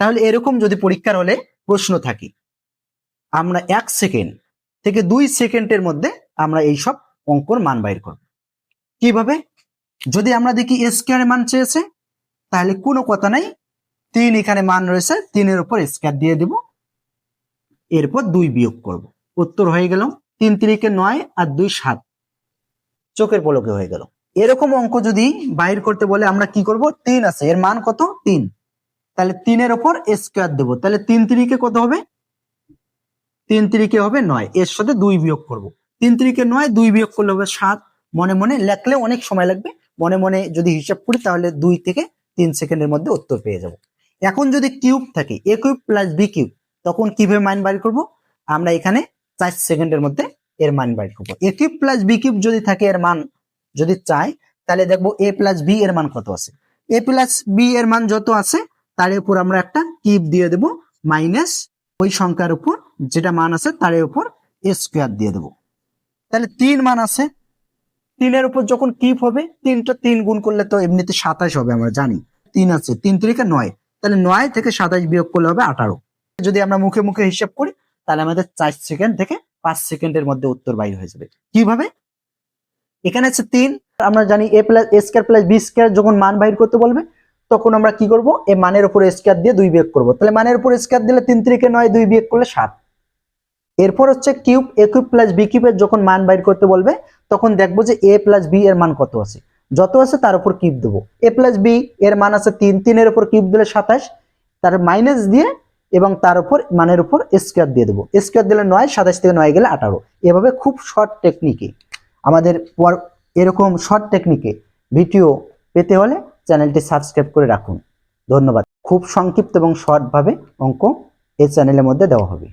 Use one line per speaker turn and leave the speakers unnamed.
তাহলে এরকম যদি পরীক্ষার হলে প্রশ্ন থাকে, আমরা 1 সেকেন্ড থেকে 2 সেকেন্ডের মধ্যে আমরা এইসব অঙ্কর মান বাইর করব। কিভাবে? যদি আমরা দেখি এ স্কয়ারের মান চেয়েছে, তাহলে কোনো কথা নাই, 3 এখানে মান রয়েছে, 3-এর উপর স্কয়ার দিয়ে দেব, এরপর 2 বিয়োগ করব। উত্তর হয়ে গেল 3 3 9 আর 2 7, চোখের পলকে হয়ে গেল। এরকম অঙ্ক যদি বাইর করতে বলে আমরা কি করব? 3 আছে, এর মান কত? 3, তাহলে 3-এর উপর স্কয়ার দেব, তাহলে 3 3 কত হবে? 3 3 হবে 9, এর সাথে 2 বিয়োগ করব। 3 3 9, 2 বিয়োগ করলে হবে 7। মনে মনে লেখলে অনেক সময় লাগবে, মনে মনে যদি হিসাব করি তাহলে 2 থেকে 3 সেকেন্ডের মধ্যে উত্তর পেয়ে যাব। এখন যদি কিউব থাকে, a cube plus b cube, তখন কিভাবে মান বাইর করব? আমরা এখানে 4 সেকেন্ডের মধ্যে এর মান বাইর করব। a cube plus b cube যদি থাকে, এর মান যদি চাই, তাহলে দেখবো a প্লাস b এর মান কত আছে। a প্লাস b এর মান যত আছে তার উপর আমরা একটা কিউব দিয়ে দেব, মাইনাস ওই সংখ্যার উপর যেটা মান আছে তার উপর স্কয়ার দিয়ে দেব। তাহলে 3 মান আছে, 3-এর উপর যখন কিউব হবে, 3টা 3 গুণ করলে তো এমনিতে 27 হবে, আমরা জানি 3 আছে, 3 3 9, তাহলে 9 থেকে 27 বিয়োগ করলে হবে 18। যদি আমরা মুখে মুখে হিসাব করি তাহলে আমাদের 4 সেকেন্ড থেকে 5 সেকেন্ডের মধ্যে উত্তর বাইর হয়ে যাবে। কিভাবে? এখানে আছে 3, আমরা জানি a square plus b square যখন মান বাইর করতে বলবে তখন আমরা কি করব? এই মানের উপর স্কয়ার দিয়ে 2 বিয়োগ করব। তাহলে মানের উপর স্কয়ার দিলে 3 3 9, 2 বিয়োগ করলে 7। এরপর হচ্ছে cube, a cube plus b কিউবের যখন মান বাইর করতে বলবে তখন দেখবো যে a প্লাস b এর মান কত আছে, যত আছে তার উপর কিউব দেবো। a প্লাস b এর মান আছে 3, 3-এর উপর কিউব দিলে 27, তার মাইনাস দিয়ে এবং তার উপর মানের উপর স্কয়ার দিয়ে দেবো। স্কয়ার দিলে 9, 27 থেকে 9 গেলে 18। এভাবে খুব শর্ট টেকনিকে আমাদের এরকম শর্ট টেকনিকে ভিডিও পেতে হলে চ্যানেলটি সাবস্ক্রাইব করে রাখুন। ধন্যবাদ। খুব সংক্ষিপ্ত এবং শর্ট ভাবে অঙ্ক এই চ্যানেলের মধ্যে দেওয়া হবে।